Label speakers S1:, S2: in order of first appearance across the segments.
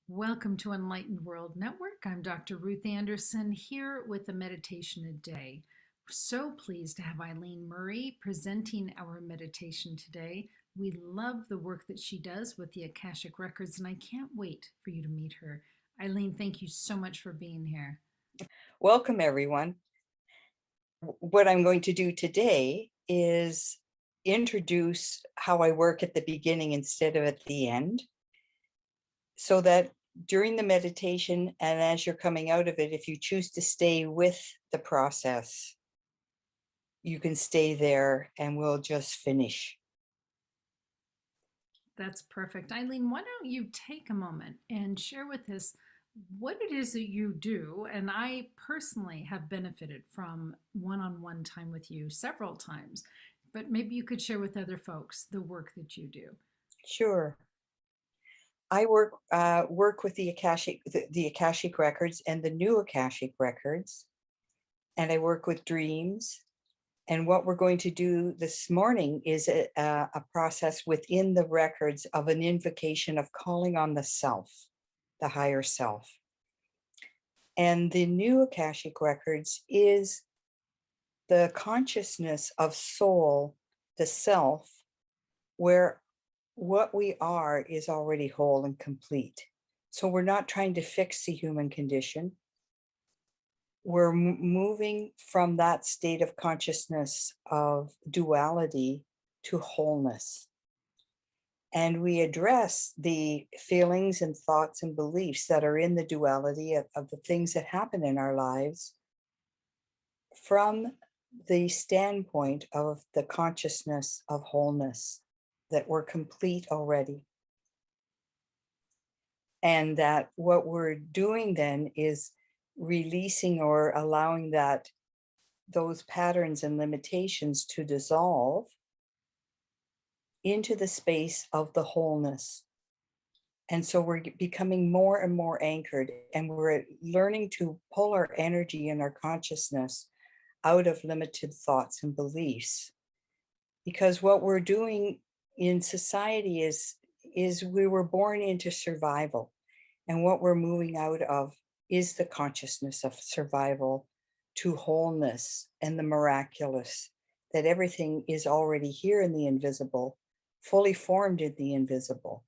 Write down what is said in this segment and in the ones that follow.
S1: Welcome to Enlightened World Network. I'm Dr. Ruth Anderson here with a meditation a day. We're so pleased to have Eileen Murray presenting our meditation today. We love the work that she does with the Akashic Records, and I can't wait for you to meet her. Eileen, thank you so much for being here.
S2: Welcome, everyone. What I'm going to do today is introduce how I work at the beginning instead of at the end, so that during the meditation and as you're coming out of it, if you choose to stay with the process, you can stay there and we'll just finish.
S1: That's perfect. Eileen, why don't you take a moment and share with us what it is that you do? And I personally have benefited from one on one time with you several times, but maybe you could share with other folks the work that you do.
S2: Sure. I work with the Akashic Records and the new Akashic Records, and I work with dreams. And what we're going to do this morning is a process within the records of an invocation of calling on the self, the higher self. And the new Akashic Records is the consciousness of soul, the self, where what we are is already whole and complete. So we're not trying to fix the human condition. We're moving from that state of consciousness of duality to wholeness. And we address the feelings and thoughts and beliefs that are in the duality of the things that happen in our lives from the standpoint of the consciousness of wholeness, that we're complete already. And that what we're doing then is releasing or allowing those patterns and limitations to dissolve into the space of the wholeness. And so we're becoming more and more anchored, and we're learning to pull our energy and our consciousness out of limited thoughts and beliefs. Because what we're doing in society is we were born into survival. And what we're moving out of is the consciousness of survival to wholeness and the miraculous, that everything is already here in the invisible, fully formed in the invisible.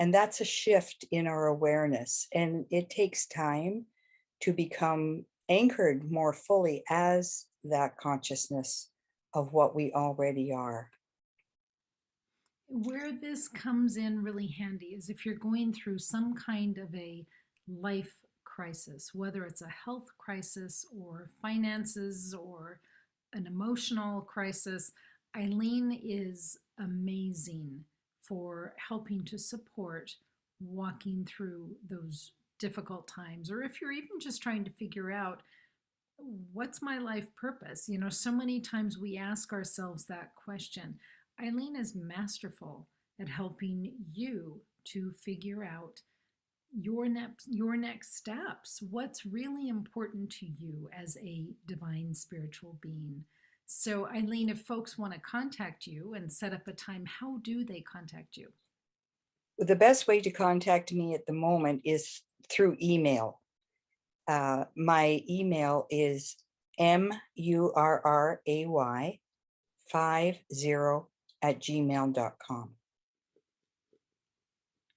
S2: And that's a shift in our awareness. And it takes time to become anchored more fully as that consciousness of what we already are.
S1: Where this comes in really handy is if you're going through some kind of a life crisis, whether it's a health crisis or finances or an emotional crisis. Eileen is amazing for helping to support walking through those difficult times. Or if you're even just trying to figure out what's my life purpose? You know, so many times we ask ourselves that question. Eileen is masterful at helping you to figure out your next steps. What's really important to you as a divine spiritual being? So, Eileen, if folks want to contact you and set up a time, how do they contact you?
S2: The best way to contact me at the moment is through email. My email is murray50@gmail.com.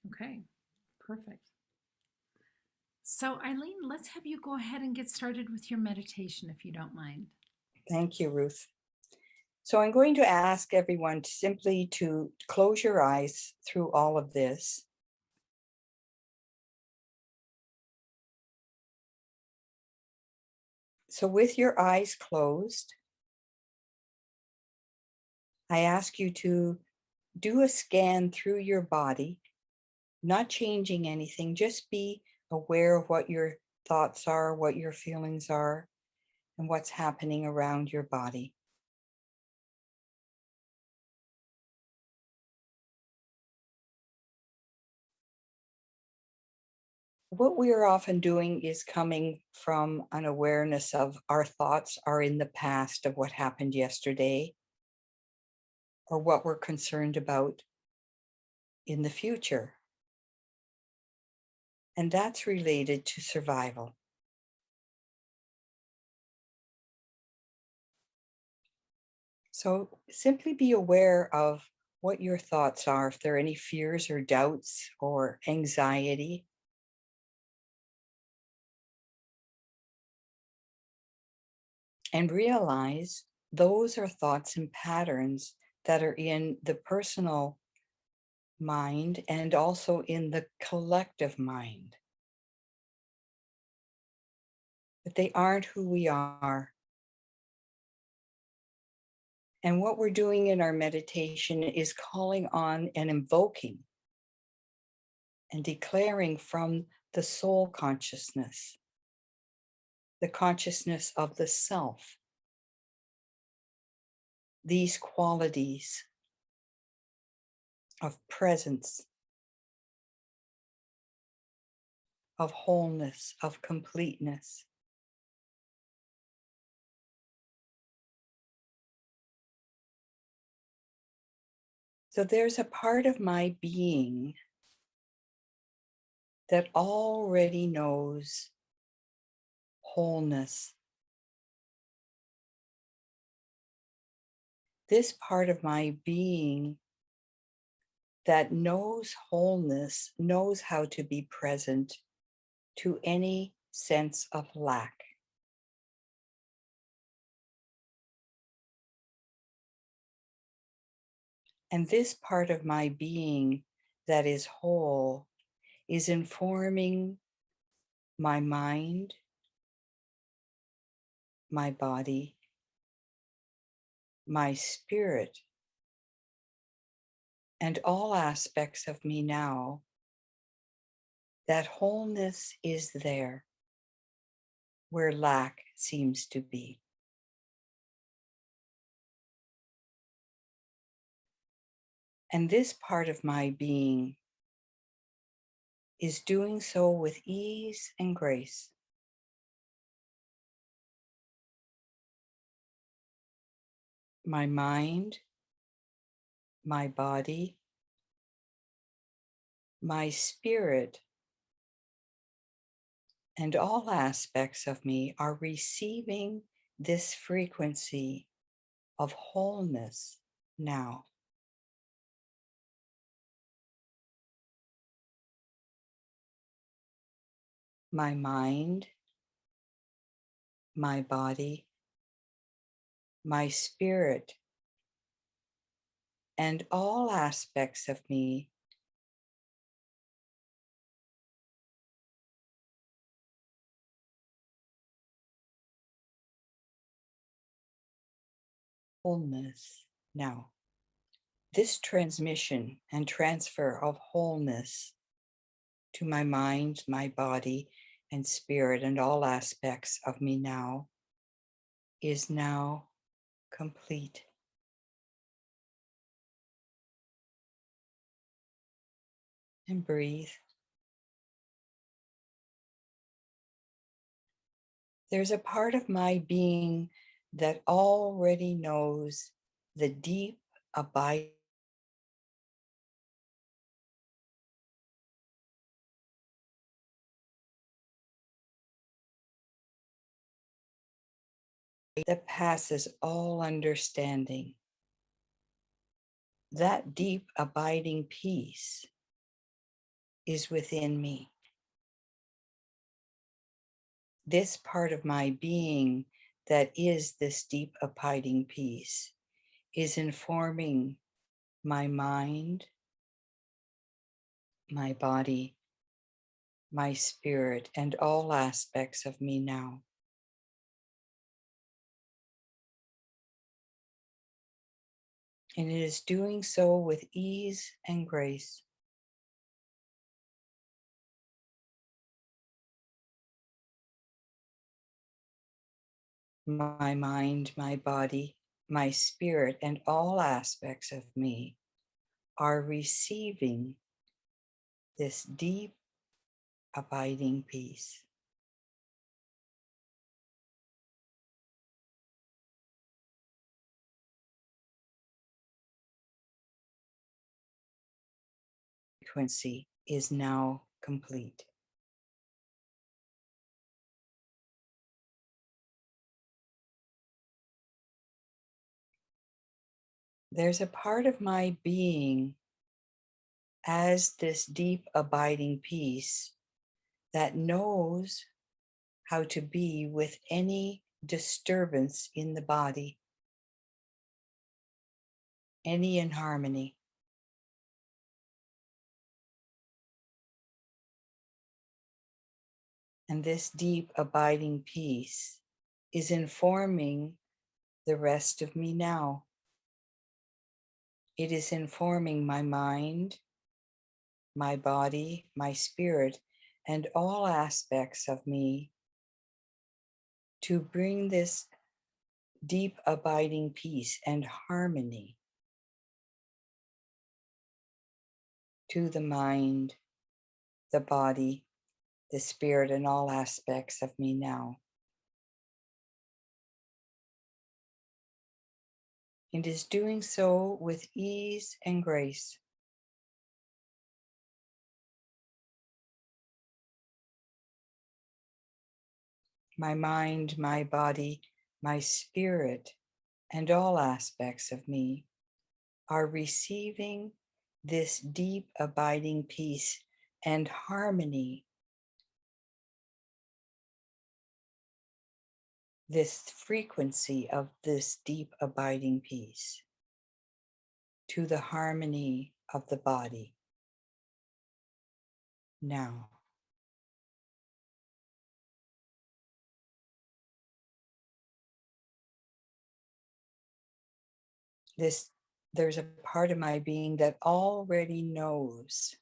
S1: Okay, perfect. So, Eileen, let's have you go ahead and get started with your meditation if you don't mind.
S2: Thank you, Ruth. So I'm going to ask everyone simply to close your eyes through all of this. So with your eyes closed, I ask you to do a scan through your body, not changing anything, just be aware of what your thoughts are, what your feelings are, and what's happening around your body. What we are often doing is coming from an awareness of our thoughts are in the past of what happened yesterday, or what we're concerned about in the future. and that's related to survival. So simply be aware of what your thoughts are, if there are any fears or doubts or anxiety. And realize those are thoughts and patterns that are in the personal mind and also in the collective mind. But they aren't who we are. And what we're doing in our meditation is calling on and invoking and declaring from the soul consciousness, the consciousness of the self, these qualities of presence, of wholeness, of completeness. So there's a part of my being that already knows wholeness. This part of my being that knows wholeness knows how to be present to any sense of lack. And this part of my being that is whole is informing my mind, my body, my spirit, and all aspects of me now. That wholeness is there where lack seems to be. And this part of my being is doing so with ease and grace. My mind, my body, my spirit, and all aspects of me are receiving this frequency of wholeness now. My mind, my body, my spirit, and all aspects of me wholeness now. This transmission and transfer of wholeness to my mind, my body, and spirit, and all aspects of me now is now complete. And breathe. There's a part of my being that already knows the deep abiding that passes all understanding. That deep abiding peace is within me. This part of my being that is this deep abiding peace is informing my mind, my body, my spirit, and all aspects of me now. And it is doing so with ease and grace. My mind, my body, my spirit, and all aspects of me are receiving this deep, abiding peace. Frequency is now complete. there's a part of my being as this deep abiding peace that knows how to be with any disturbance in the body, any inharmony. And this deep abiding peace is informing the rest of me now. It is informing my mind, my body, my spirit, and all aspects of me to bring this deep abiding peace and harmony to the mind, the body, the spirit, and all aspects of me now. It is doing so with ease and grace. My mind, my body, my spirit, and all aspects of me are receiving this deep abiding peace and harmony, this frequency of this deep abiding peace to the harmony of the body now. There's a part of my being that already knows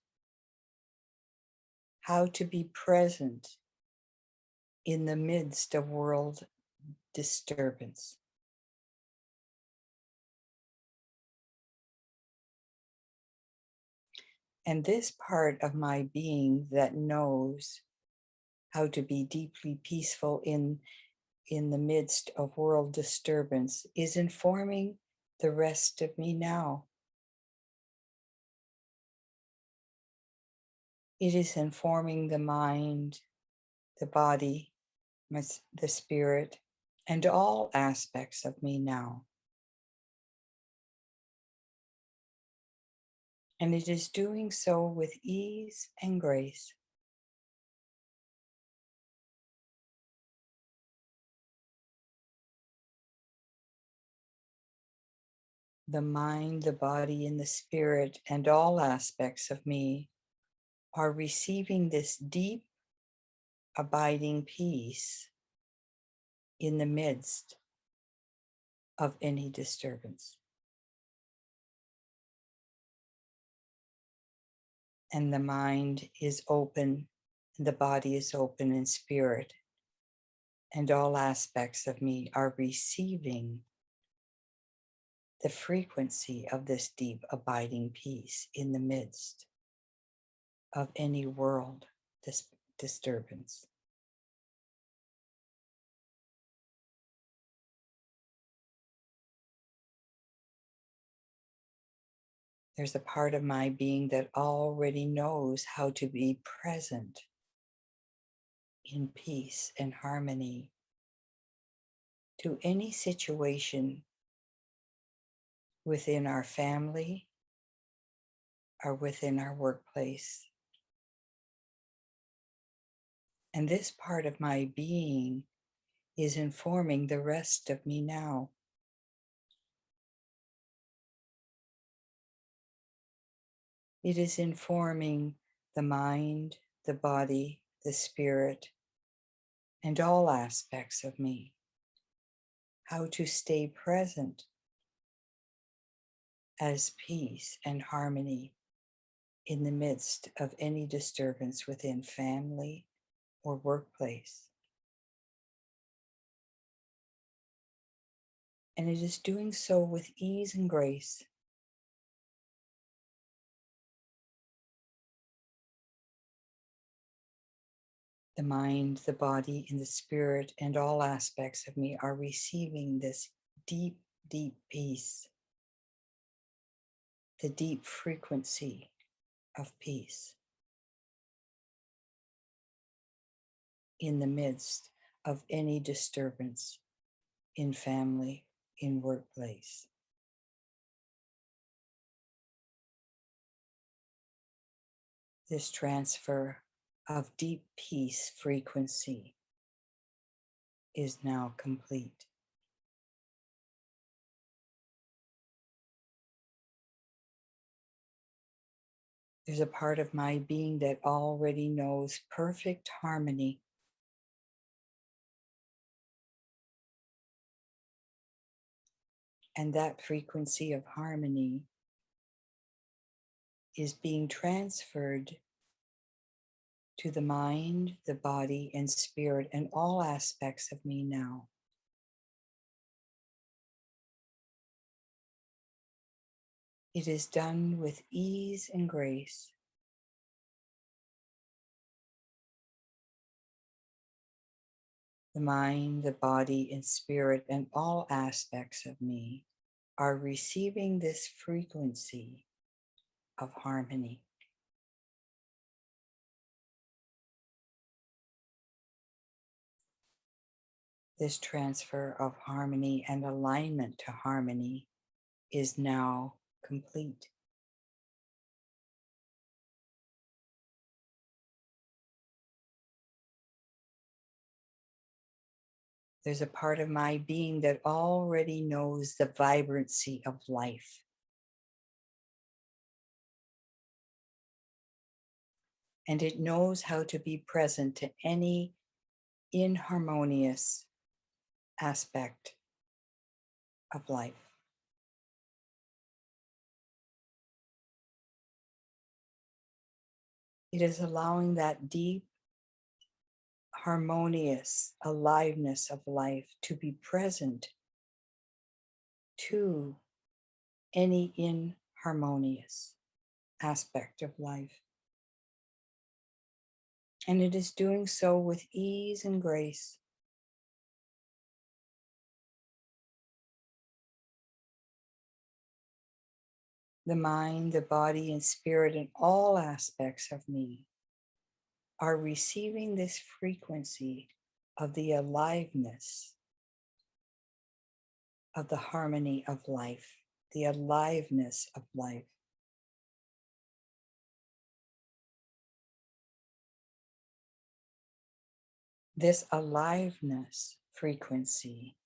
S2: how to be present in the midst of world disturbance. And this part of my being that knows how to be deeply peaceful in the midst of world disturbance is informing the rest of me now. It is informing the mind, the body, the spirit, and all aspects of me now. And it is doing so with ease and grace. The mind, the body, and the spirit, and all aspects of me are receiving this deep, abiding peace in the midst of any disturbance. And the mind is open, and the body is open in spirit, and all aspects of me are receiving the frequency of this deep, abiding peace in the midst of any world disturbance. There's a part of my being that already knows how to be present in peace and harmony to any situation within our family or within our workplace. And this part of my being is informing the rest of me now. It is informing the mind, the body, the spirit, and all aspects of me how to stay present as peace and harmony in the midst of any disturbance within family or workplace. And it is doing so with ease and grace. The mind, the body, and the spirit, and all aspects of me are receiving this deep, deep peace, the deep frequency of peace in the midst of any disturbance in family, in workplace. This transfer of deep peace frequency is now complete. There's a part of my being that already knows perfect harmony. And that frequency of harmony is being transferred to the mind, the body, and spirit, and all aspects of me now. It is done with ease and grace. The mind, the body, and spirit, and all aspects of me are receiving this frequency of harmony. This transfer of harmony and alignment to harmony is now complete. There's a part of my being that already knows the vibrancy of life. And it knows how to be present to any inharmonious aspect of life. It is allowing that deep, harmonious aliveness of life to be present to any inharmonious aspect of life. And it is doing so with ease and grace. The mind, the body, and spirit, and all aspects of me are receiving this frequency of the aliveness of the harmony of life, the aliveness of life. This aliveness frequency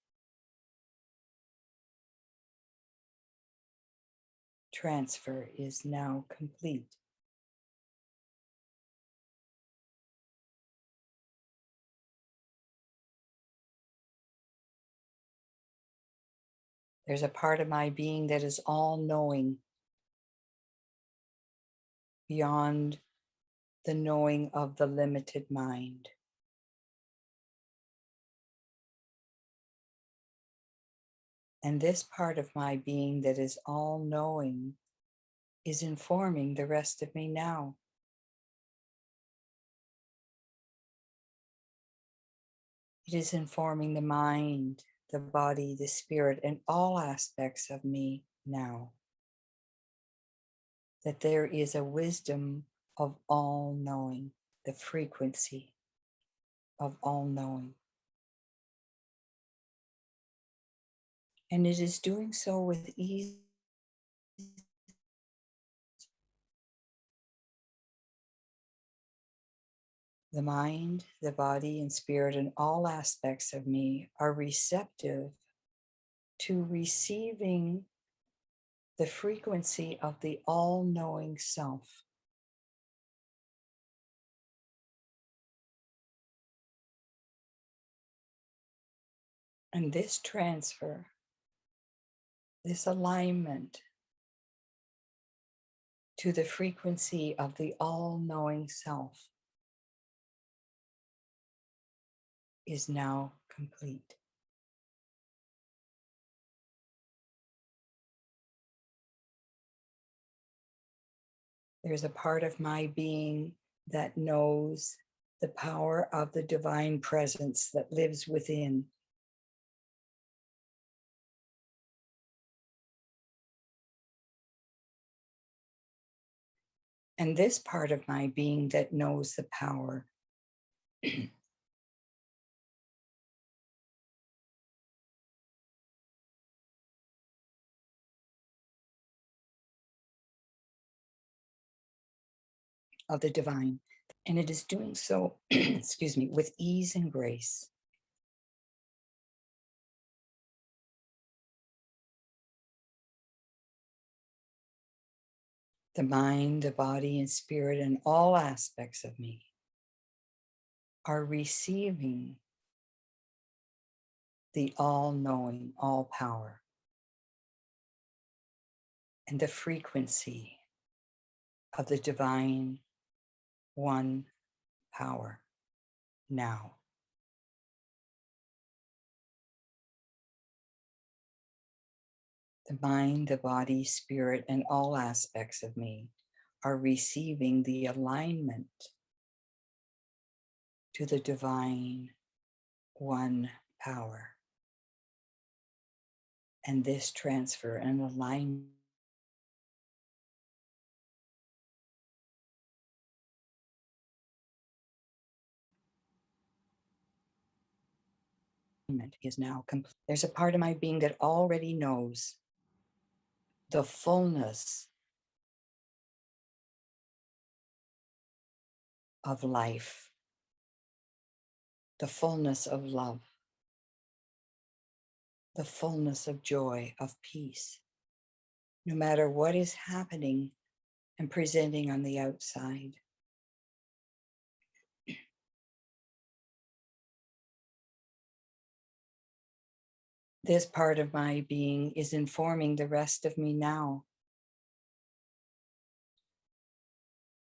S2: transfer is now complete. There's a part of my being that is all-knowing beyond the knowing of the limited mind. And this part of my being that is all-knowing is informing the rest of me now. It is informing the mind, the body, the spirit, and all aspects of me now. That there is a wisdom of all-knowing, the frequency of all-knowing. And it is doing so with ease. The mind, the body, and spirit, and all aspects of me are receptive to receiving the frequency of the all-knowing self. And this transfer, this alignment to the frequency of the all-knowing self is now complete. There's a part of my being that knows the power of the divine presence that lives within. And this part of my being that knows the power of the divine, and it is doing so, excuse me, with ease and grace. The mind, the body, and spirit, and all aspects of me are receiving the all-knowing, all-power, and the frequency of the divine one power now. The mind, the body, spirit, and all aspects of me are receiving the alignment to the divine one power. And this transfer and alignment is now complete. There's a part of my being that already knows the fullness of life, the fullness of love, the fullness of joy, of peace, no matter what is happening and presenting on the outside. This part of my being is informing the rest of me now.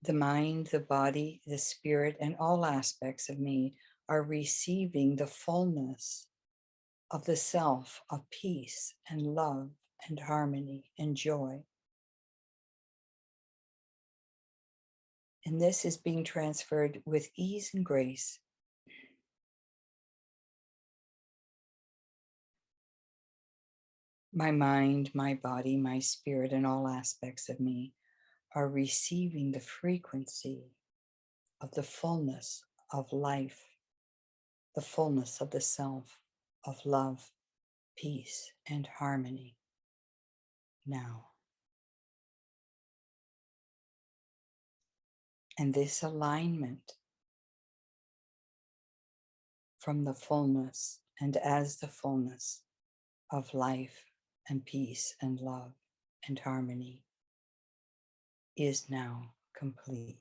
S2: The mind, the body, the spirit, and all aspects of me are receiving the fullness of the self of peace and love and harmony and joy. And this is being transferred with ease and grace. My mind, my body, my spirit, and all aspects of me are receiving the frequency of the fullness of life, the fullness of the self, of love, peace, and harmony now. And this alignment from the fullness and as the fullness of life and peace and love and harmony is now complete.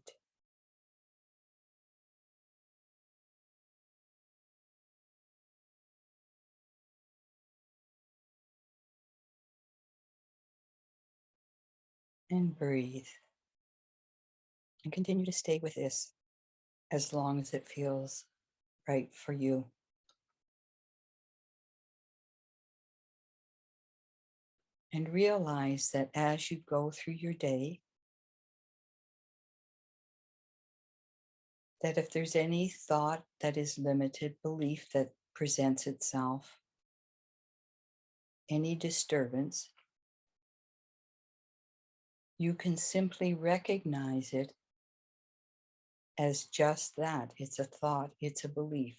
S2: And breathe. And continue to stay with this as long as it feels right for you. And realize that as you go through your day, that if there's any thought that is limited, belief that presents itself, any disturbance, you can simply recognize it as just that. It's a thought, it's a belief,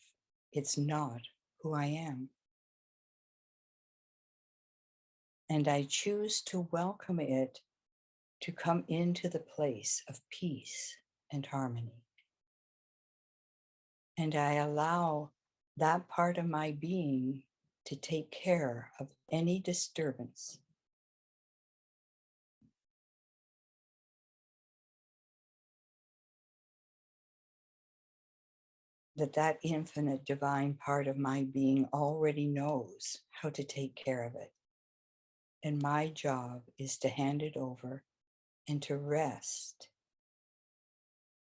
S2: it's not who I am. And I choose to welcome it to come into the place of peace and harmony. And I allow that part of my being to take care of any disturbance. That infinite divine part of my being already knows how to take care of it. And my job is to hand it over and to rest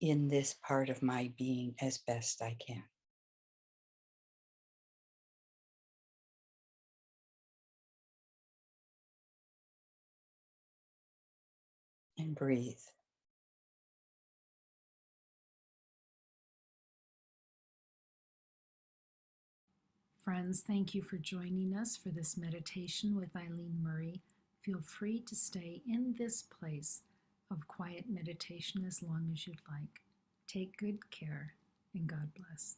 S2: in this part of my being as best I can. And breathe.
S1: Friends, thank you for joining us for this meditation with Eileen Murray. Feel free to stay in this place of quiet meditation as long as you'd like. Take good care, and God bless.